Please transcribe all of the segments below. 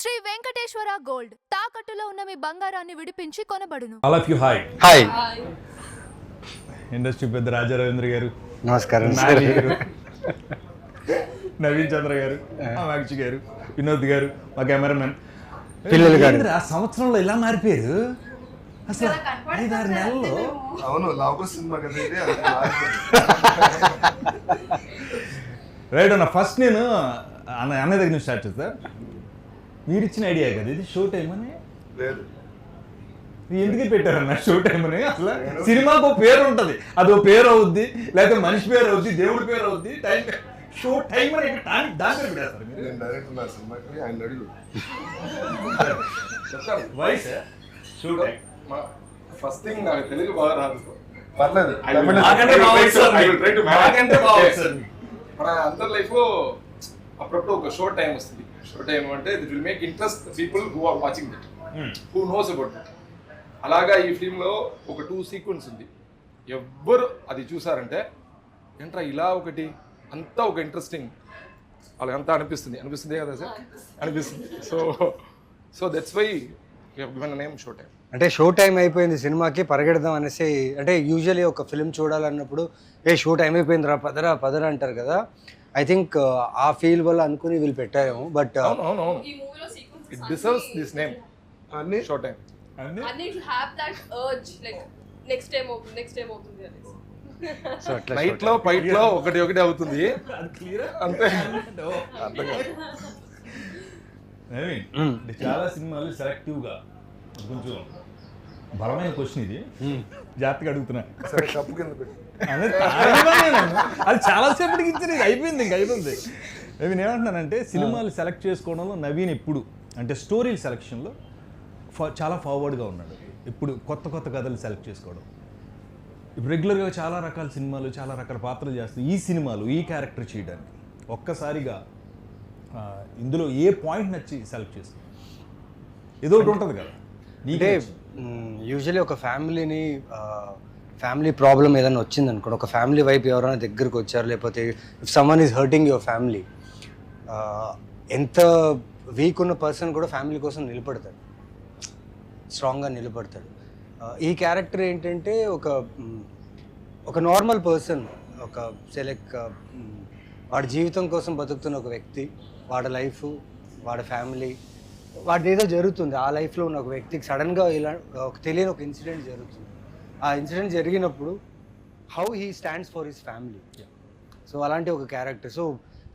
Shri Venkateswara gold తాకట్టులో ఉన్న మీ బంగారాన్ని విడిపించి కొనబడును. All of you hi. Industry పెద్ద రాజా రవీంద్ర గారు, నమస్కారం. నాని గారు, నవీన్ చంద్ర గారు, మాక్షి గారు, వినోద్ గారు, మా కెమెరామెన్ పిల్లలు గారు. ఆ సంవత్సరంలో ఇలా మారిపోయారు అసలు 5-6 నెలల్లో. అవును, లాభ సినిమా కదా ఇది. రైట్ అన్న, ఫస్ట్ నేను అన్నయ్య దగ్గర నుంచి స్టార్ట్ చేస్తా. మీరు ఇచ్చిన ఐడియా కదా ఇది, షో టైం అని. లేదు, ఎందుకు పెట్టారన్న షో టైం అని? అసలు సినిమాకు ఒక పేరు ఉంటుంది, అదో పేరు అవుద్ది, లేకపోతే మనిషి పేరు అవుద్ది, దేవుడి పేరు అవుద్ది. టైం షో టైం అని దాని పేరు పెట్టేస్తారు మీరు. నేను డైరెక్టర్ నా సినిమాకి ఆయన అడిగి voice show time. First thing నాకు తెలుగు బాగా రాదు. పర్లేదు. నాకంటే బాగా వస్తుంది. నాకంటే బాగా వస్తుంది. మన అందరి లైఫ్ లో అప్పుడప్పుడు ఒక షోర్ట్ టైం వస్తుంది. షోర్ట్ టైం అంటే it will make interest people who are watching that, who knows about that. అలాగా ఈ ఫిల్మ్ లో ఒక 2 సీక్వెన్స్ ఉంది. ఎవ్వరు అది చూసారంటే ఏంట్రా ఇలా ఒకటి అంతా ఒక ఇంట్రెస్టింగ్ వాళ్ళకంతా అనిపిస్తుంది కదా సార్, అనిపిస్తుంది. So that's why you have given the name show time. అంటే షో టైం అయిపోయింది సినిమాకి, పరిగెడదాం అనేసి. అంటే యూజువల్లీ ఒక ఫిల్మ్ చూడాలన్నప్పుడు షో టైం అయిపోయింది రా, పదరా అంటారు కదా. ఐ థింక్ ఆ ఫీల్ వల్ల అనుకుని వీళ్ళు పెట్టారేమో. బట్ అవును ఇట్ డిజర్వ్స్ దిస్ నేమ్ అన్ని show time. And it will have that urge like next time అవుతుంది అనేసి. సో అట్లా నైట్ లో ఫైట్ లో ఒకటి అవుతుంది అంతే. అంటే చాలా సినిమాలు సెలెక్టివ్ గా, కొంచెం బలమైన క్వశ్చన్ ఇది, జాగ్రత్తగా అడుగుతున్నా. సరే కప్పు కింద పెట్టి అది చాలా సేపటికి ఇచ్చింది, అయిపోయింది. నేను ఏమంటున్నానంటే, సినిమాలు సెలెక్ట్ చేసుకోవడంలో నవీన్ ఎప్పుడు అంటే స్టోరీల సెలెక్షన్లో చాలా ఫార్వర్డ్గా ఉన్నాడు. ఇప్పుడు కొత్త కథలు సెలెక్ట్ చేసుకోవడం. ఇప్పుడు రెగ్యులర్గా చాలా రకాల సినిమాలు, చాలా రకాల పాత్రలు చేస్తాయి. ఈ సినిమాలు ఈ క్యారెక్టర్ చేయడానికి ఒక్కసారిగా ఇందులో ఏ పాయింట్ నచ్చి సెలెక్ట్ చేస్తాం? ఏదో ఒకటి ఉంటుంది కదా. అంటే యూజువల్లీ ఒక ఫ్యామిలీ ప్రాబ్లం ఏదైనా వచ్చింది అనుకోండి, ఒక ఫ్యామిలీ వైపు ఎవరైనా దగ్గరికి వచ్చారు, లేకపోతే if someone is hurting your family, ఎంత వీక్ ఉన్న పర్సన్ కూడా ఫ్యామిలీ కోసం నిలబడతాడు, స్ట్రాంగ్గా నిలబడతాడు. ఈ క్యారెక్టర్ ఏంటంటే ఒక నార్మల్ పర్సన్, ఒక వాడి జీవితం కోసం బతుకుతున్న ఒక వ్యక్తి, వాడి లైఫ్, వాడి ఫ్యామిలీ, వాడి ఏదో జరుగుతుంది ఆ లైఫ్లో ఉన్న ఒక వ్యక్తికి సడన్గా ఇలా తెలియని ఒక ఇన్సిడెంట్ జరుగుతుంది. ఆ ఇన్సిడెంట్ జరిగినప్పుడు how he stands for his family. So అలాంటి ఒక క్యారెక్టర్. సో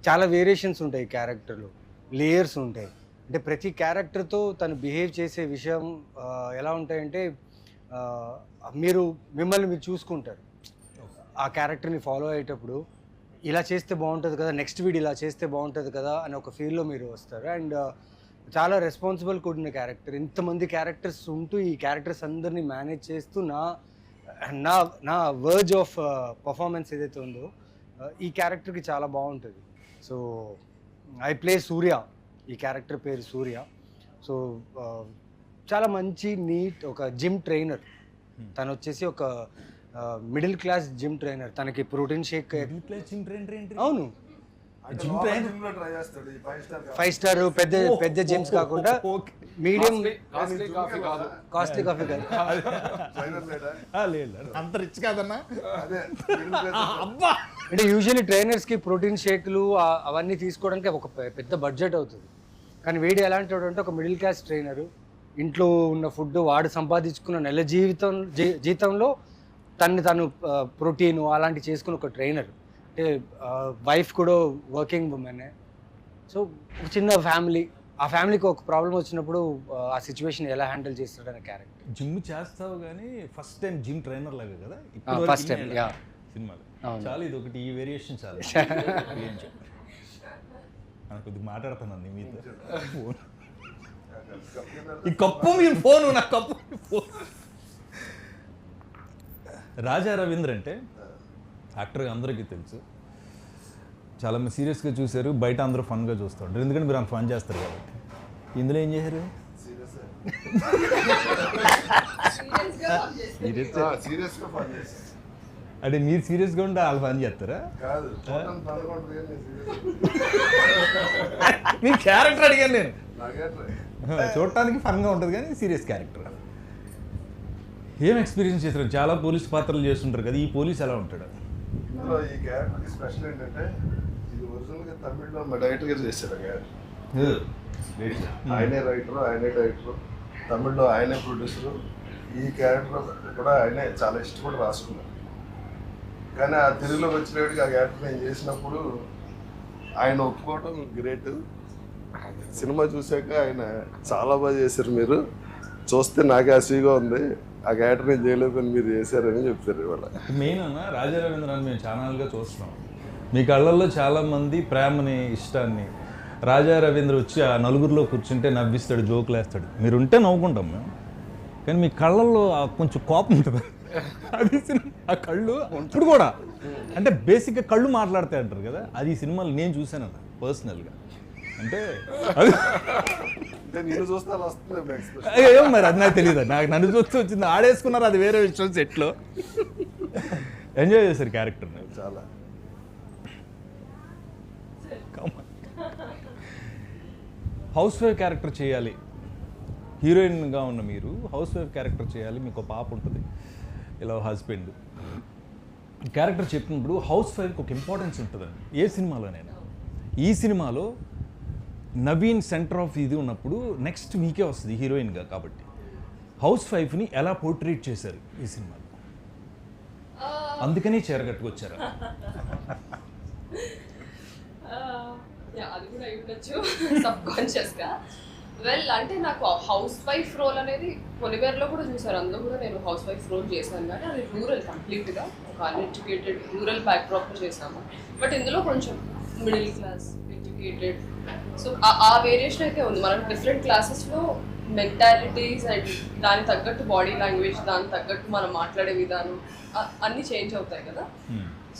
చాలా వేరియేషన్స్ ఉంటాయి ఈ క్యారెక్టర్లో, లేయర్స్ ఉంటాయి. అంటే ప్రతి క్యారెక్టర్తో తను బిహేవ్ చేసే విషయం ఎలా ఉంటాయంటే, మిమ్మల్ని మీరు చూసుకుంటారు ఆ క్యారెక్టర్ని ఫాలో అయ్యేటప్పుడు. ఇలా చేస్తే బాగుంటుంది కదా, నెక్స్ట్ వీడియో ఇలా చేస్తే బాగుంటుంది కదా అని ఒక ఫీల్లో మీరు వస్తారు. అండ్ చాలా రెస్పాన్సిబుల్ కూడిన క్యారెక్టర్. ఇంతమంది క్యారెక్టర్స్ ఉంటూ ఈ క్యారెక్టర్స్ అందరినీ మేనేజ్ చేస్తూ నా వర్జ్ ఆఫ్ పర్ఫార్మెన్స్ ఏదైతే ఉందో ఈ క్యారెక్టర్కి చాలా బాగుంటుంది. సో ఐ ప్లే సూర్య, ఈ క్యారెక్టర్ పేరు సూర్య. సో చాలా మంచి నీట్ ఒక జిమ్ ట్రైనర్. తను వచ్చేసి ఒక మిడిల్ క్లాస్ జిమ్ ట్రైనర్. తనకి ప్రోటీన్ షేక్. అవును, ట్రై చేస్తాడు. 5 స్టార్ పెద్ద జిమ్స్ కాకుండా మీడియం కాస్ట్లీ కాఫీ కాదు. కాస్ట్లీ కాఫీ కాదు. అంత రిచ్ కాదన్నా. అదే అంటే యూజువల్లీ ట్రైనర్స్కి ప్రోటీన్ షేక్లు అవన్నీ తీసుకోవడానికి ఒక పెద్ద బడ్జెట్ అవుతుంది. కానీ వీడు ఎలాంటి వాడు అంటే ఒక మిడిల్ క్లాస్ ట్రైనరు, ఇంట్లో ఉన్న ఫుడ్ వాడు సంపాదించుకున్న నెల జీతంలో తను ప్రోటీన్ అలాంటివి చేసుకున్న ఒక ట్రైనర్. అంటే వైఫ్ కూడా వర్కింగ్ ఉమెనే. సో ఒక చిన్న ఫ్యామిలీ, ఆ ఫ్యామిలీకి ఒక ప్రాబ్లం వచ్చినప్పుడు ఆ సిచ్యువేషన్ ఎలా హ్యాండిల్ చేస్తాడు అనే క్యారెక్టర్. జిమ్ చేస్తావు కానీ ఫస్ట్ టైం జిమ్ ట్రైనర్ లాగా కదా ఫస్ట్ టైం సినిమాలో. చాలా ఇది ఒకటి, ఈ వేరియేషన్ చాలా. కొద్దిగా మాట్లాడుతున్నాను మీతో. ఈ కప్పు మీ ఫోన్, నా కప్పు ఫోన్. రాజా రవీంద్ర అంటే యాక్టర్గా అందరికీ తెలుసు, చాలా మంది సీరియస్గా చూశారు, బయట అందరూ ఫన్గా చూస్తూ ఉంటారు, ఎందుకంటే మీరు అంత ఫన్ చేస్తారు కాబట్టి. ఇందులో ఏం చేశారు? అంటే మీరు సీరియస్గా ఉంటే వాళ్ళు ఫన్ చేస్తారా? కాదు, మీ క్యారెక్టర్ అడిగాను నేను. చూడటానికి ఫన్గా ఉంటుంది కానీ సీరియస్ క్యారెక్టర్. ఏం ఎక్స్పీరియన్స్ చేస్తారు? చాలా పోలీస్ పాత్రలు చేస్తుంటారు కదా, ఈ పోలీస్ ఎలా ఉంటాడు? ఇందులో ఈ క్యారెక్టర్కి స్పెషల్ ఏంటంటే ఇది ఒరిజినల్గా తమిళ్లో మా డైరెక్టర్ గారు చేశారు ఆ క్యారెక్టర్. ఆయనే రైటర్, ఆయనే డైరెక్టర్, తమిళ్లో ఆయనే ప్రొడ్యూసరు. ఈ క్యారెక్టర్ కూడా ఆయనే చాలా ఇష్టపడి రాసుకున్నారు. కానీ ఆ తెలుగులోకి వచ్చినప్పటికి ఆ క్యారెక్టర్ నేను చేసినప్పుడు ఆయన ఒప్పుకోవటం గ్రేట్. సినిమా చూశాక ఆయన చాలా బాగా చేశారు, మీరు చూస్తే నాకే అసూయగా ఉంది, ఆ క్యారెక్టర్ నేను చేయలేదని మీరు చేశారని చెప్తారు ఇవాళ. మెయిన్ అన్న రాజా రవీంద్రని మేము ఛానల్గా చూస్తున్నాం, మీ కళ్ళల్లో చాలామంది ప్రేమని ఇష్టాన్ని. రాజా రవీంద్ర వచ్చి ఆ నలుగురిలో కూర్చుంటే నవ్విస్తాడు, జోకులు వేస్తాడు, మీరుంటే నవ్వుకుంటాం మేము. కానీ మీ కళ్ళల్లో కొంచెం కోపం ఉంటుంది. అది సినిమా ఆ కళ్ళు ఇప్పుడు కూడా అంటే బేసిక్గా కళ్ళు మాట్లాడతాయి అంటారు కదా, అది ఈ సినిమాలు నేను చూశాను పర్సనల్గా. అంటే అది నేను చూస్తే అలా వస్తుంది ఎక్స్ప్రెషన్. ఏమో మరి అది నాకు తెలియదు, నన్ను చూస్తూ వచ్చింది. ఆడేసుకున్నారు, అది వేరే విషయం. సెట్లో ఎంజాయ్ చేశారు క్యారెక్టర్ని చాలా. హౌస్ వైఫ్ క్యారెక్టర్ చేయాలి, హీరోయిన్గా ఉన్న మీరు హౌస్ వైఫ్ క్యారెక్టర్ చేయాలి, మీకు పాప ఉంటుంది, ఇలా హస్బెండ్ క్యారెక్టర్ చెప్పినప్పుడు హౌస్ వైఫ్కి ఒక ఇంపార్టెన్స్ ఉంటుందండి ఏ సినిమాలోనైనా. ఈ సినిమాలో నవీన్ సెంటర్ ఆఫ్ ఇది ఉన్నప్పుడు నెక్స్ట్ మీకే వస్తుంది హీరోయిన్గా. కాబట్టి హౌస్ వైఫ్ని ఎలా పోర్ట్రేట్ చేశారు ఈ సినిమాలో? అందుకని చీరగట్టుకొచ్చారు. అది కూడా అయి ఉండొచ్చు సబ్ కాన్షియస్గా. వెల్ అంటే నాకు హౌస్ వైఫ్ రోల్ అనేది పొలివేర్లో కూడా చూసారు, అందులో కూడా నేను హౌస్ వైఫ్ రోల్ చేశాను. కానీ అది రూరల్, కంప్లీట్గా ఒక అన్ఎడ్యుకేటెడ్ రూరల్ బ్యాక్డ్రాప్లో చేసాము. బట్ ఇందులో కొంచెం మిడిల్ క్లాస్, ఎడ్యుకేటెడ్, సో ఆ వేరియేషన్ అయితే ఉంది. మనం డిఫరెంట్ క్లాసెస్లో మెంటాలిటీస్ అండ్ దానికి తగ్గట్టు బాడీ లాంగ్వేజ్, దానికి తగ్గట్టు మనం మాట్లాడే విధానం అన్నీ చేంజ్ అవుతాయి కదా.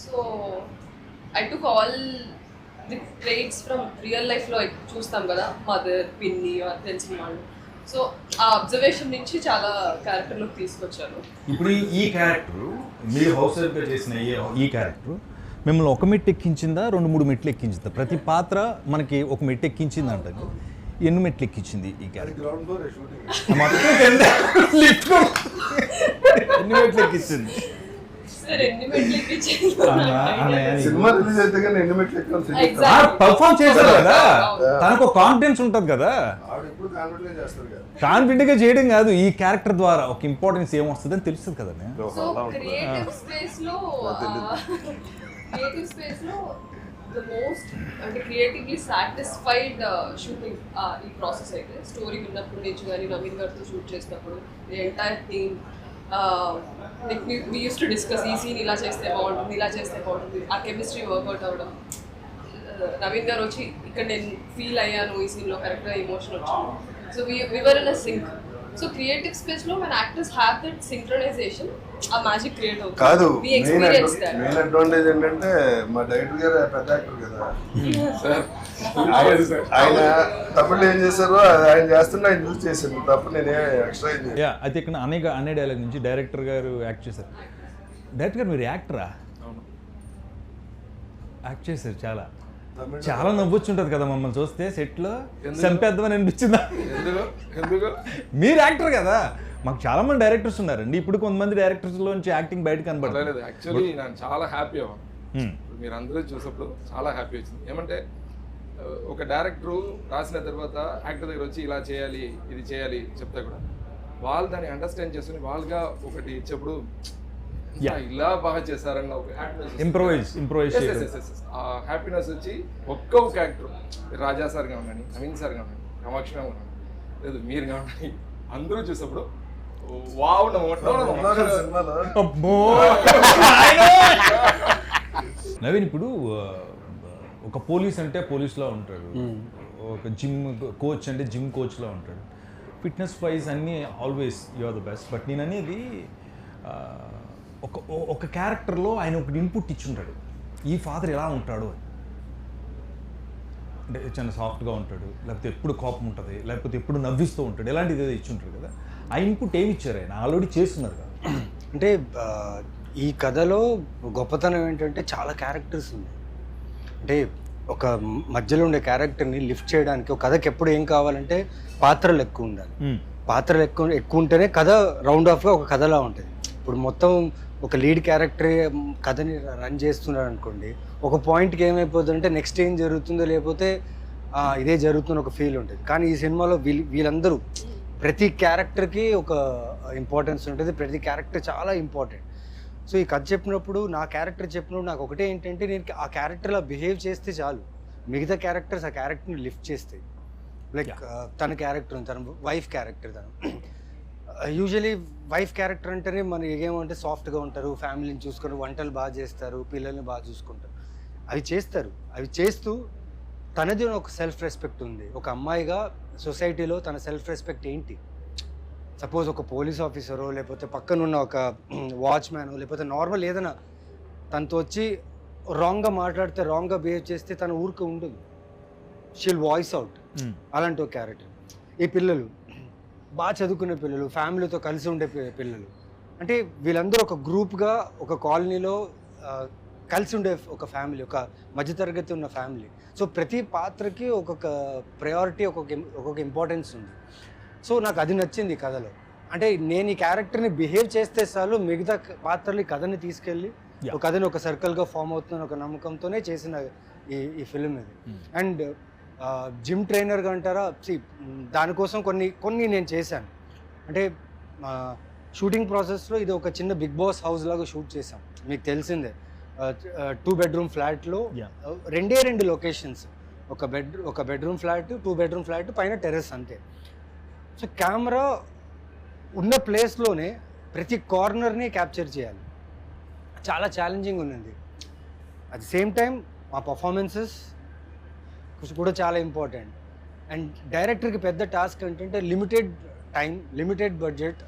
So I took all the traits from real లైఫ్లో చూస్తాం కదా, మదర్, పిన్ని తెలిసిన వాళ్ళు. సో ఆ అబ్జర్వేషన్ నుంచి చాలా క్యారెక్టర్లోకి తీసుకొచ్చాను. ఇప్పుడు ఈ క్యారెక్టర్ మీరు హౌస్ వైఫ్గా చేసిన ఈ క్యారెక్టర్ మిమ్మల్ని ఒక మెట్టు ఎక్కించిందా, 2-3 మెట్లు ఎక్కించిందా? ప్రతి పాత్ర మనకి ఒక మెట్టు ఎక్కించింది అంటారు. ఎన్ని మెట్లు ఎక్కించింది ఈ క్యారెక్టర్? గ్రౌండ్ ఫ్లోర్ షూటింగ్ ఎన్ని మెట్లు ఎక్కించింది? సార్ ఎన్ని మెట్లు ఎక్కించాను? సినిమా రిలీజ్ అయితే కానీ ఎన్ని మెట్లు ఎక్కాలి? పర్ఫామ్ చేశారు కదా, తనకు కాన్ఫిడెన్స్ ఉంటుంది కదా. ఆవిడ ఎప్పుడు కాన్ఫిడెంట్ గా చేస్తారు కదా. కాన్ఫిడెంట్గా చేయడం కాదు, ఈ క్యారెక్టర్ ద్వారా ఒక ఇంపార్టెన్స్ ఏమొస్తుంది అని తెలుస్తుంది కదా. సో క్రియేటివ్ స్పేస్ లో ద మోస్ట్ అంటే క్రియేటివ్లీ సాటిస్ఫైడ్ షూటింగ్ ఈ ప్రాసెస్ అయితే. స్టోరీ విన్నప్పటి నుంచి కానీ నవీన్ గారితో షూట్ చేసినప్పుడు the entire team we use to discuss ఈ సీన్ ఇలా చేస్తే బాగుంటుంది, ఇలా చేస్తే బాగుంటుంది, ఆ కెమిస్ట్రీ వర్కౌట్ అవ్వడం. నవీన్ గారు వచ్చి ఇక్కడ నేను ఫీల్ అయ్యాను ఈ సీన్లో, కరెక్ట్గా ఎమోషన్ వచ్చింది. So we are in a sync. So creative స్పేస్లో మన యాక్టర్స్ హ్యావ్ దట్ సింక్రనైజేషన్, ఆ మ్యాజిక్ క్రియేట్ అవుతుంది. కాదు, we experience that. Main advantage ఏంటంటే మా డైరెక్టర్ గారు పెద్ద యాక్టర్ కదా. ఆయన తమిళ ఏం చేశారో ఆయన చేస్తున్నా ఆయన చూసి చేశాను తప్ప నేనే ఎక్స్ట్రా ఏం చేయను. అయితే ఇక్కడ అనే డైలాగ్ నుంచి డైరెక్టర్ గారు యాక్ట్ చేశారు. డైరెక్టర్ గారు మీరు యాక్టరా? యాక్ట్ చేశారు, చాలా నవ్వొచ్చు ఉంటుంది కదా మమ్మల్ని చూస్తే సెట్లో. చంపేద్దామని అనిపించిందా? ఎందుకు మీరు యాక్టర్ కదా, మాకు చాలా మంది డైరెక్టర్స్ ఉన్నారండి. ఇప్పుడు కొంతమంది డైరెక్టర్స్లోంచి యాక్టింగ్ బయట కనబడలేదు. యాక్చువల్లీ నేను చాలా హ్యాపీ అవ్వను, మీరు అందరూ చూసినప్పుడు చాలా హ్యాపీ వచ్చింది. ఏమంటే ఒక డైరెక్టరు రాసిన తర్వాత యాక్టర్ దగ్గర వచ్చి ఇలా చేయాలి, ఇది చేయాలి చెప్తే కూడా వాళ్ళు దాన్ని అండర్స్టాండ్ చేసుకుని వాళ్ళుగా ఒకటి ఇచ్చేప్పుడు ఇలా బాగా చేశారన్న ఒక ఇంప్రూవైజ్ ఆ హ్యాపీనెస్ వచ్చి ఒక్క యాక్టర్, రాజా సార్ కావండి, నవీన్ సార్ కావండి, కామాక్షి కావండి, లేదు మీరు కావండి, అందరూ చూసినప్పుడు వావ్ సినిమాలో నవీన్ ఇప్పుడు ఒక పోలీస్ అంటే పోలీస్లో ఉంటాడు, ఒక జిమ్ కోచ్ అంటే జిమ్ కోచ్లో ఉంటాడు. ఫిట్నెస్ వైజ్ అన్నీ always you are the best. But నేను అనేది ఒక క్యారెక్టర్లో ఆయన ఒకటి ఇన్పుట్ ఇచ్చుంటాడు, ఈ ఫాదర్ ఎలా ఉంటాడు అని. అంటే చాలా సాఫ్ట్గా ఉంటాడు, లేకపోతే ఎప్పుడు కోపం ఉంటుంది, లేకపోతే ఎప్పుడు నవ్విస్తూ ఉంటాడు, ఇలాంటిది ఏదో ఇచ్చుంటారు కదా. ఆ ఇన్పుట్ ఏమి ఇచ్చారు ఆయన? ఆల్రెడీ చేస్తున్నారు కదా. అంటే ఈ కథలో గొప్పతనం ఏంటంటే చాలా క్యారెక్టర్స్ ఉన్నాయి. అంటే ఒక మధ్యలో ఉండే క్యారెక్టర్ని లిఫ్ట్ చేయడానికి ఒక కథకి ఎప్పుడు ఏం కావాలంటే పాత్రలు ఎక్కువ ఉండాలి. పాత్రలు ఎక్కువ ఉంటేనే కథ రౌండ్ ఆఫ్గా ఒక కథలా ఉంటుంది. ఇప్పుడు మొత్తం ఒక లీడ్ క్యారెక్టర్ కథని రన్ చేస్తున్నాడు అనుకోండి, ఒక పాయింట్కి ఏమైపోతుందంటే నెక్స్ట్ ఏం జరుగుతుందో లేకపోతే ఇదే జరుగుతున్న ఒక ఫీల్ ఉంటుంది. కానీ ఈ సినిమాలో వీళ్ళందరూ ప్రతి క్యారెక్టర్కి ఒక ఇంపార్టెన్స్ ఉంటుంది, ప్రతి క్యారెక్టర్ చాలా ఇంపార్టెంట్. సో ఈ కథ చెప్పినప్పుడు నా క్యారెక్టర్ చెప్పినప్పుడు నాకు ఒకటే ఏంటంటే నేను ఆ క్యారెక్టర్లా బిహేవ్ చేస్తే చాలు, మిగతా క్యారెక్టర్స్ ఆ క్యారెక్టర్ని లిఫ్ట్ చేస్తాయి. లైక్ తన క్యారెక్టర్, తన వైఫ్ క్యారెక్టర్, తను యూజువలీ వైఫ్ క్యారెక్టర్ అంటేనే మనకి ఏమంటే సాఫ్ట్గా ఉంటారు, ఫ్యామిలీని చూసుకొని వంటలు బాగా చేస్తారు, పిల్లల్ని బాగా చూసుకుంటారు, అవి చేస్తారు. అవి చేస్తూ తనది ఒక సెల్ఫ్ రెస్పెక్ట్ ఉంది. ఒక అమ్మాయిగా సొసైటీలో తన సెల్ఫ్ రెస్పెక్ట్ ఏంటి? సపోజ్ ఒక పోలీస్ ఆఫీసరో లేకపోతే పక్కనున్న ఒక వాచ్మ్యానో లేకపోతే నార్మల్ ఏదైనా తనతో వచ్చి రాంగ్గా మాట్లాడితే, రాంగ్గా బిహేవ్ చేస్తే తన ఊరికి ఉండదు, షీల్ వాయిస్ అవుట్. అలాంటి ఒక క్యారెక్టర్. ఈ పిల్లలు బాగా చదువుకునే పిల్లలు, ఫ్యామిలీతో కలిసి ఉండే పిల్లలు, అంటే వీళ్ళందరూ ఒక గ్రూప్గా ఒక కాలనీలో కలిసి ఉండే ఒక ఫ్యామిలీ, ఒక మధ్యతరగతి ఉన్న ఫ్యామిలీ. సో ప్రతి పాత్రకి ఒక్కొక్క ప్రయారిటీ, ఒక్కొక్క ఇంపార్టెన్స్ ఉంది. సో నాకు అది నచ్చింది ఈ కథలో. అంటే నేను ఈ క్యారెక్టర్ని బిహేవ్ చేస్తే చాలు, మిగతా పాత్రలు ఈ కథని తీసుకెళ్ళి ఒక కథని ఒక సర్కిల్గా ఫామ్ అవుతున్న ఒక నమ్మకంతోనే చేసిన ఈ ఫిలిం ఇది. అండ్ జిమ్ ట్రైనర్గా అంటారా, దానికోసం కొన్ని నేను చేశాను. అంటే షూటింగ్ ప్రాసెస్లో ఇది ఒక చిన్న బిగ్ బాస్ హౌస్ లాగా షూట్ చేశాం. మీకు తెలిసిందే, 2 బెడ్రూమ్ ఫ్లాట్లో 2 లొకేషన్స్, ఒక బెడ్రూమ్ ఫ్లాట్, 2 బెడ్రూమ్ ఫ్లాట్, పైన టెర్రస్, అంతే. సో కెమెరా ఉన్న ప్లేస్లోనే ప్రతి కార్నర్ని క్యాప్చర్ చేయాలి. చాలా ఛాలెంజింగ్ ఉన్నది. అట్ ది సేమ్ టైం మా పర్ఫార్మెన్సెస్ కూడా చాలా ఇంపార్టెంట్. అండ్ డైరెక్టర్కి పెద్ద టాస్క్ ఏంటంటే limited time, limited budget,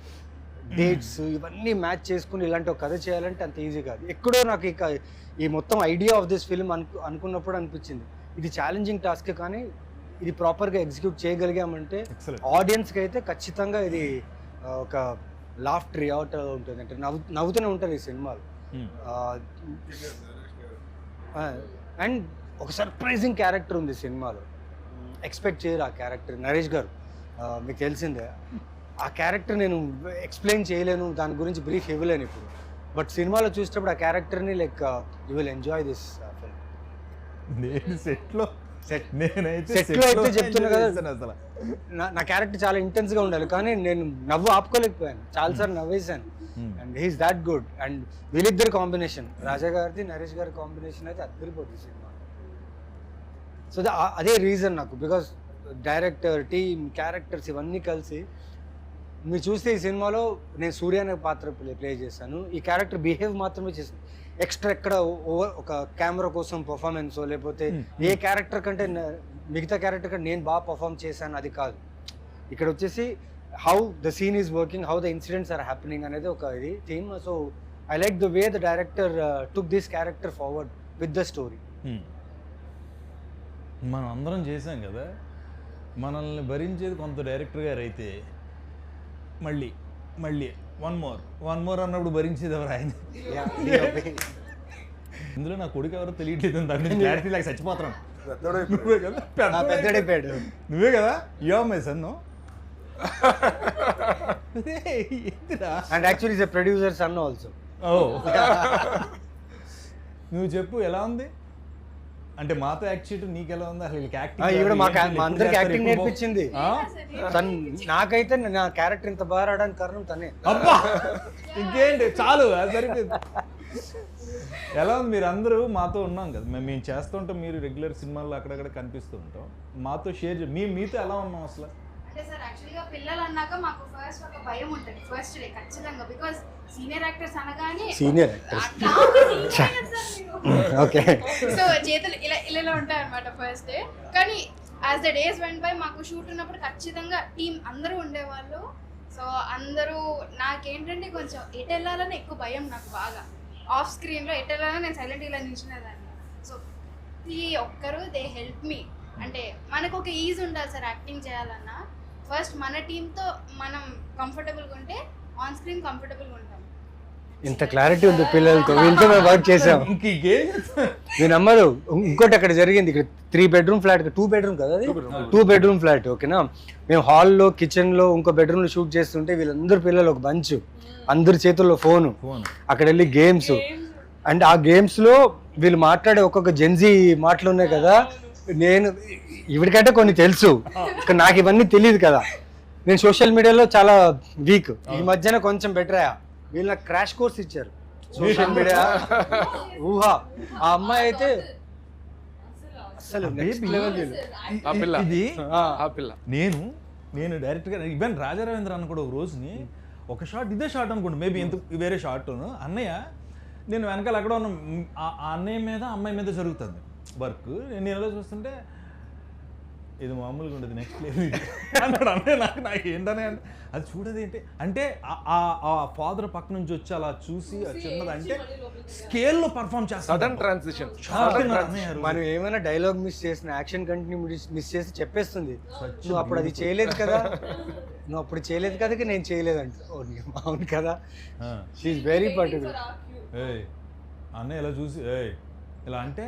dates ఇవన్నీ మ్యాచ్ చేసుకుని ఇలాంటి ఒక కథ చేయాలంటే అంత ఈజీ కాదు. ఎక్కడో నాకు ఈ మొత్తం ఐడియా ఆఫ్ దిస్ ఫిల్మ్ అనుకున్నప్పుడు అనిపించింది ఇది ఛాలెంజింగ్ టాస్క్, కానీ ఇది ప్రాపర్గా ఎగ్జిక్యూట్ చేయగలిగామంటే ఆడియన్స్కి అయితే ఖచ్చితంగా ఇది ఒక లాఫ్టర్ అవుట్ ఉంటుంది, అంటే నవ్వుతూనే ఉంటారు ఈ సినిమాలో. అండ్ ఒక సర్ప్రైజింగ్ క్యారెక్టర్ ఉంది సినిమాలో, ఎక్స్పెక్ట్ చేయరు ఆ క్యారెక్టర్. నరేష్ గారు మీకు తెలిసిందే, ఆ క్యారెక్టర్ నేను ఎక్స్ప్లెయిన్ చేయలేను, దాని గురించి బ్రీఫ్ ఇవ్వలేను ఇప్పుడు. బట్ సినిమాలో చూసేటప్పుడు ఆ క్యారెక్టర్ని like you will enjoy this film. నేను సెట్లో అయితే చెప్తున్నా కదా, నా క్యారెక్టర్ చాలా ఇంటెన్స్గా ఉండాలి, కానీ నేను నవ్వు ఆపుకోలేకపోయాను, చాలాసార్లు నవ్వేశాను. And he's that good. And వీళ్ళిద్దరు కాంబినేషన్, రాజా గారిది నరేష్ గారి కాంబినేషన్ అయితే అద్దరిపోతుంది సినిమా. సో అదే రీజన్ నాకు, బికాస్ డైరెక్టర్, టీమ్, క్యారెక్టర్స్ ఇవన్నీ కలిసి మీరు చూస్తే ఈ సినిమాలో నేను సూర్య అనే పాత్ర ప్లే చేశాను. ఈ క్యారెక్టర్ బిహేవ్ మాత్రమే చేశాను, ఎక్స్ట్రా ఎక్కడ ఒక కెమెరా కోసం పర్ఫార్మెన్సో లేకపోతే ఏ క్యారెక్టర్ కంటే మిగతా క్యారెక్టర్ కంటే నేను బాగా పర్ఫామ్ చేశాను అది కాదు. ఇక్కడ వచ్చేసి how the scene is working, how the incidents are happening అనేది ఒక ఇది theme. So I like the way the director took this character forward with the story. మనం అందరం చేసాం కదా, మనల్ని భరించేది కొంత డైరెక్టర్ గారు అయితే మళ్ళీ వన్ మోర్ అన్నప్పుడు భరించేది ఎవరు? ఆయన. ఇందులో నా కొడుకు ఎవరో తెలియట్లేదు, దాని నుంచి క్లారిటీ లేక చచ్చిపోతున్నాను. నువ్వే కదా my son. And actually is a producer son also. నువ్వు చెప్పు ఎలా ఉంది అంటే మాతో యాక్ట్ చేయడం నీకు ఎలా ఉంది? అసలు మా అందరికి యాక్టింగ్ నేర్పించింది నాకైతే. నా క్యారెక్టర్ ఇంత బాగా రావడానికి కారణం తనే. అబ్బా ఇంకేంటి, చాలు అది సరిపోయింది. ఎలా ఉంది? మీరు అందరూ మాతో ఉన్నాం కదా, మేము చేస్తుంటాం, మీరు రెగ్యులర్ సినిమాల్లో అక్కడక్కడ కనిపిస్తూ ఉంటాం, మాతో షేర్ మీతో ఎలా ఉన్నాం అసలు? అంటే సార్ యాక్చువల్గా పిల్లలు అన్నాక మాకు ఫస్ట్ ఒక భయం ఉంటుంది ఫస్ట్ డే ఖచ్చితంగా, బికాస్ సీనియర్ యాక్టర్స్ అనగానే సీనియర్ ఓకే, సో చేతులు ఇలా ఉంటాయి అనమాట ఫస్ట్ డే. కానీ as the days went by మాకు షూట్ ఉన్నప్పుడు ఖచ్చితంగా టీం అందరూ ఉండేవాళ్ళు. సో అందరూ నాకేంటంటే కొంచెం ఎటు వెళ్ళాలని ఎక్కువ భయం నాకు బాగా. ఆఫ్ స్క్రీన్లో ఎటు వెళ్ళాలని నేను సైలెంట్ ఇలా నిల్చునేదాన్ని. సో ఈ ఒక్కరు దే హెల్ప్ మీ. అంటే మనకు ఒక ఈజ్ ఉండాలి సార్ యాక్టింగ్ చేయాలన్నా. ఫస్ట్ మన టీంతో మనం కంఫర్టబుల్గా ఉంటే ఆన్ స్క్రీన్ కంఫర్టబుల్గా ఉంటాం. ఇంత క్లారిటీ ఉంది పిల్లలతో, వీళ్ళతో మేము వర్క్ చేసాం. ఇంకేం మీ నమ్మరు. ఇంకోటి అక్కడ జరిగింది, ఇక్కడ 3 bedroom ఫ్లాట్, 2 bedroom కదా అది, 2 bedroom ఫ్లాట్. ఓకేనా, మేము హాల్లో, కిచెన్లో, ఇంకో బెడ్రూమ్లో షూట్ చేస్తుంటే వీళ్ళందరూ పిల్లలు ఒక బంచ్, అందరి చేతుల్లో ఫోను, అక్కడ వెళ్ళి గేమ్స్. అండ్ ఆ గేమ్స్లో వీళ్ళు మాట్లాడే ఒక్కొక్క జెన్జీ మాటలు ఉన్నాయి కదా, నేను ఇవిడికంటే కొన్ని తెలుసు, నాకు ఇవన్నీ తెలియదు కదా. నేను సోషల్ మీడియాలో చాలా వీక్, ఈ మధ్యన కొంచెం బెటర్ అయ్యా. వీళ్ళు నాకు క్రాష్ కోర్స్ ఇచ్చారు సోషల్ మీడియా ఊహా. ఆ అమ్మాయి అయితే అసలు నెక్స్ట్ లెవెల్. ఇది ఆ పిల్ల నేను డైరెక్ట్గా ఈవెన్ రాజా రవీంద్ర అన్న కూడా ఒక రోజుని ఒక షాట్, ఇదే షాట్ అనుకోండి, మేబీ ఎందుకు వేరే షాట్, అన్నయ్య నేను వెనకాల ఎక్కడ ఉన్న ఆ అన్నయ్య మీద అమ్మాయి మీద జరుగుతుంది వర్క్, నేను ఎలా చూస్తుంటే ఇది మామూలుగా ఉండదు, నెక్స్ట్ లెవెల్ అన్నాడు అన్నయ్య. నాకు ఏంటనే అంటే అది చూడదు ఏంటి అంటే ఆ ఫాదర్ పక్క నుంచి వచ్చి అలా చూసి చిన్నది అంటే స్కేల్లో పర్ఫామ్ చేస్తాడు. Sudden transition. మనం ఏమైనా డైలాగ్ మిస్ చేసిన, యాక్షన్ కంటిన్యూ మిస్ చేసి చెప్పేస్తుంది, నువ్వు అప్పుడు అది చేయలేదు కదా, నువ్వు అప్పుడు చేయలేదు కదా, నేను చేయలేదంట. అవును కదా, షీఈస్ వెరీ పర్టికులర్. అన్నయ్య ఇలా చూసి ఇలా అంటే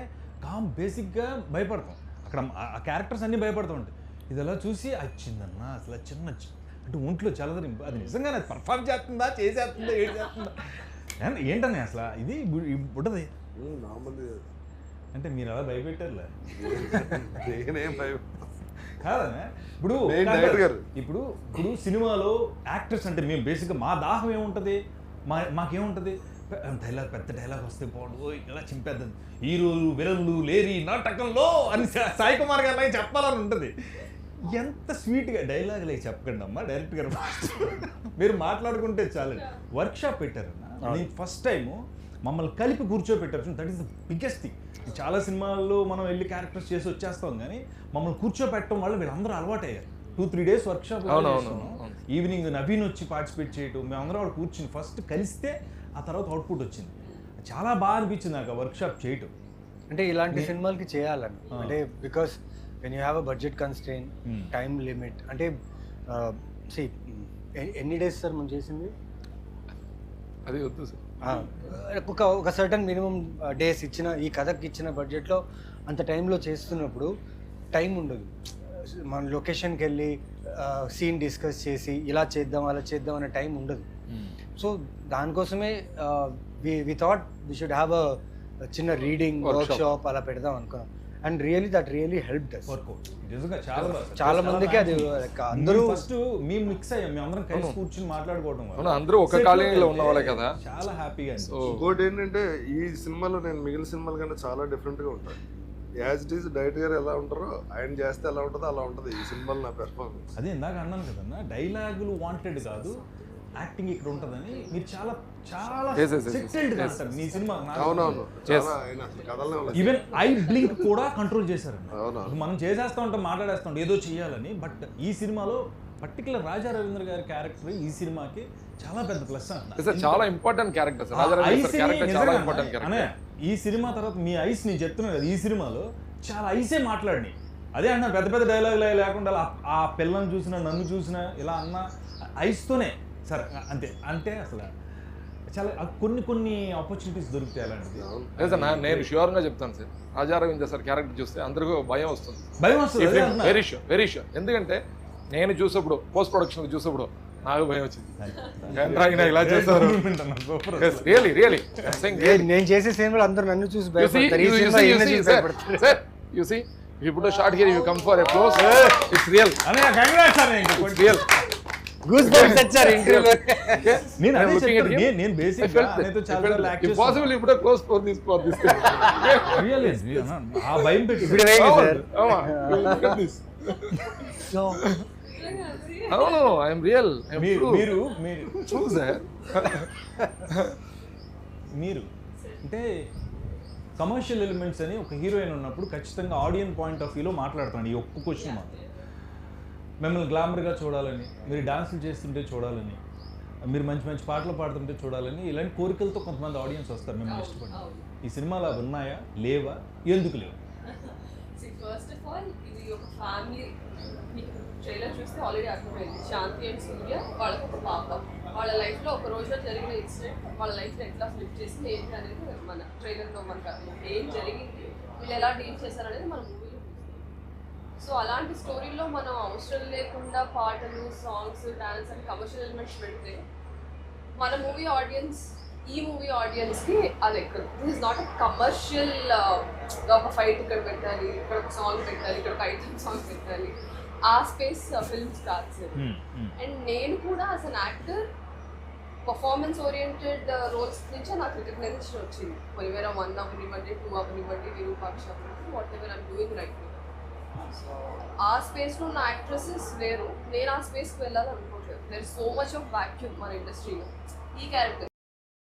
కామ్ బేసిక్గా భయపడతాం, అక్కడ ఆ క్యారెక్టర్స్ అన్నీ భయపడుతూ ఉంటాయి. ఇది ఎలా చూసి వచ్చిందన్న అసలు చిన్న అంటే ఒంట్లో చల్లదరింపు, అది నిజంగానే అది పర్ఫామ్ చేస్తుందా, చేసేస్తుందా, ఏడు చేస్తుందా ఏంటనే అసలు ఇది ఉంటుంది అంటే మీరు అలా భయపెట్టారులే కాదనే. ఇప్పుడు సినిమాలో యాక్టర్స్ అంటే మేము బేసిక్గా మా దాహం ఏముంటుంది, మాకేముంటుంది, డైలాగ్ పెద్ద డైలాగ్ వస్తే బాగుండు, ఇలా చింపేద్దాం, హీరోలు విలన్లు లేరి నాటకంలో అని సాయి కుమార్ గారు అలాగే చెప్పాలని ఉంటుంది. ఎంత స్వీట్గా డైలాగ్ లేక చెప్పకండి అమ్మా, డైరెక్ట్ గారు మీరు మాట్లాడుకుంటే చాలండి. వర్క్షాప్ పెట్టారన్న, నేను ఫస్ట్ టైము మమ్మల్ని కలిపి కూర్చోబెట్టారు, that is the biggest thing. చాలా సినిమాల్లో మనం వెళ్ళి క్యారెక్టర్స్ చేసి వచ్చేస్తాం, కానీ మమ్మల్ని కూర్చోబెట్టడం వల్ల వీళ్ళందరూ అలవాటు అయ్యారు. 2-3 days వర్క్షాప్ ఈవినింగ్ నవీన్ వచ్చి పార్టిసిపేట్ చేయటం, మేమందరం వాడు కూర్చుని ఫస్ట్ కలిస్తే ఆ తర్వాత అవుట్పుట్ వచ్చింది. చాలా బాగా అనిపించింది నాకు ఆ వర్క్షాప్ చేయటం. అంటే ఇలాంటి సినిమాలకి చేయాలని, అంటే because when you have a budget constrain, time limit, అంటే ఎన్ని డేస్ సార్ మనం చేసింది అది వద్దు సార్, ఒక సర్టన్ మినిమం డేస్ ఇచ్చిన, ఈ కథకి ఇచ్చిన బడ్జెట్లో అంత టైంలో చేస్తున్నప్పుడు టైం ఉండదు. మన లొకేషన్కి వెళ్ళి సీన్ డిస్కస్ చేసి ఇలా చేద్దాం అలా చేద్దాం అనే టైం ఉండదు. సో దానికోసమే we thought we should have a చిన్న రీడింగ్ వర్క్షాప్ అలా పెడదాం అనుకున్నాం. And really that really helped us. చాలా మందికి అది అందరూ ఫస్ట్ మేము మిక్స్ అయ్యాం, మేము అందరం కలిసి కూర్చుని మాట్లాడుకోవడం వల్ల అందరూ ఒక కాలనీలో ఉన్న వాళ్ళే కదా, చాలా హ్యాపీగా. ఇంకోటి ఏంటంటే ఈ సినిమాలో నేను మిగిలిన సినిమాల కన్నా చాలా డిఫరెంట్గా ఉంటాను. యాజ్ ఇట్ ఈస్ డైరెక్టర్ గారు ఎలా ఉంటారో ఆయన చేస్తే ఎలా ఉంటుందో అలా ఉంటుంది ఈ సినిమాలో నా పెర్ఫార్మెన్స్. అదే ఇందాక అన్నాను కదన్నా, డైలాగులు వాంటెడ్ కాదు, యాక్టింగ్ ఇక్కడ ఉంటుందని. మీరు చాలా చాలా సెటిల్డ్ అంటారు మీ సినిమా. అవునవును, ఈవెన్ ఐ బ్లింక్ కూడా కంట్రోల్ చేశారు. మనం చేసేస్తూ ఉంటాం, మాట్లాడేస్తూ ఉంటాం ఏదో చేయాలని. బట్ ఈ సినిమాలో పర్టికులర్ రాజా రవీంద్ర గారి క్యారెక్టర్ ఈ సినిమాకి చాలా పెద్ద ప్లస్ అన్న, చాలా ఇంపార్టెంట్ క్యారెక్టర్. ఈ సినిమా తర్వాత మీ ఐస్ నేను చెప్తున్నాను కదా, ఈ సినిమాలో చాలా ఐసే మాట్లాడినాయి. అదే అన్న పెద్ద పెద్ద డైలాగులు లేకుండా ఆ పిల్లని చూసినా నన్ను చూసినా ఇలా అన్న ఐస్తోనే సరే అంతే. అంటే అసలు చాలా కొన్ని ఆపర్చునిటీస్ దొరుకుతాయి అలాంటిది. నేను ష్యూర్గా చెప్తాను sir, Raja Ravindra sir character చూస్తే అందరికీ భయం వస్తుంది. Very sure. ఎందుకంటే నేను చూసినప్పుడు పోస్ట్ ప్రొడక్షన్ చూసినప్పుడు నాకు భయం వచ్చింది, ఇలా చేస్తారు. నేను చేసే సినిమాలు అందరూ నన్ను చూసి భయపడతారు. You put a shot here, you come for a close. It's real. It's real. Goosebumps వచ్చారు ఇంటర్వ్యూలో. నేను బేసిక్ గా అనేతో చాలా రిలాక్స్ చేస్తాను. Possibly you put a close for this. Really ఆ భయం పెట్టి ఇప్పుడు వేయండి sir. Look at this. No, I am real. మీరు true sir. మీరు అంటే కమర్షియల్ ఎలిమెంట్స్ అని ఒక హీరోయిన్ ఉన్నప్పుడు ఖచ్చితంగా ఆడియన్స్ పాయింట్ ఆఫ్ వ్యూలో మాట్లాడుతున్నాను. ఈ ఒక్క క్వశ్చన్ మాత్రం మిమ్మల్ని గ్లామర్గా చూడాలని, మీరు డాన్సులు చేస్తుంటే చూడాలని, మీరు మంచి మంచి పాటలు పాడుతుంటే చూడాలని, ఇలాంటి కోరికలతో కొంతమంది ఆడియన్స్ వస్తారు మిమ్మల్ని ఇష్టపడి. ఈ సినిమాలు అవి ఉన్నాయా, లేవా, ఎందుకు లేవు? ఫస్ట్ ఆఫ్ ఆల్ ఇది ఒక ఫ్యామిలీ ట్రైలర్ చూస్తే ఆల్రెడీ అర్థమైంది. శాంతి అండ్ సూర్య వాళ్ళకు ఒక పాప, వాళ్ళ లైఫ్లో ఒక రోజులో జరిగిన ఇన్సిడెంట్ వాళ్ళ లైఫ్ని ఎట్లా ఫ్లిప్ చేసింది ఏంటి అనేది మన ట్రైలర్లో మనకు అర్థం. ఏం జరిగింది, వీళ్ళు ఎలా డీల్ చేశారనేది మన మూవీలో. సో అలాంటి స్టోరీలో మనం అవసరం లేకుండా పాటలు, songs, dance and commercial elements పెడితే మన మూవీ ఆడియన్స్, ఈ మూవీ ఆడియన్స్కి అది ఎక్కదు. This is not a commercial ఒక ఫైట్ ఇక్కడ పెట్టాలి, ఇక్కడ ఒక సాంగ్ పెట్టాలి, ఇక్కడ ఒక ఐటమ్ సాంగ్ పెట్టాలి, ఆ స్పేస్ ఫిల్మ్ స్టార్స్. అండ్ నేను కూడా as an actor performance oriented roles నుంచే నాకు రికగ్నైజేషన్ వచ్చింది. కొనివేరా 1 అవనివ్వండి, 2 అవనివ్వండి, విరూపాక్ష అవనివ్వండి, whatever I'm doing right now. So ఆ స్పేస్లో ఉన్న యాక్ట్రెసెస్ వేరు, నేను ఆ స్పేస్కి వెళ్ళాలనుకోవట్లేదు. There is so much of vacuum మన ఇండస్ట్రీలో. ఈ క్యారెక్టర్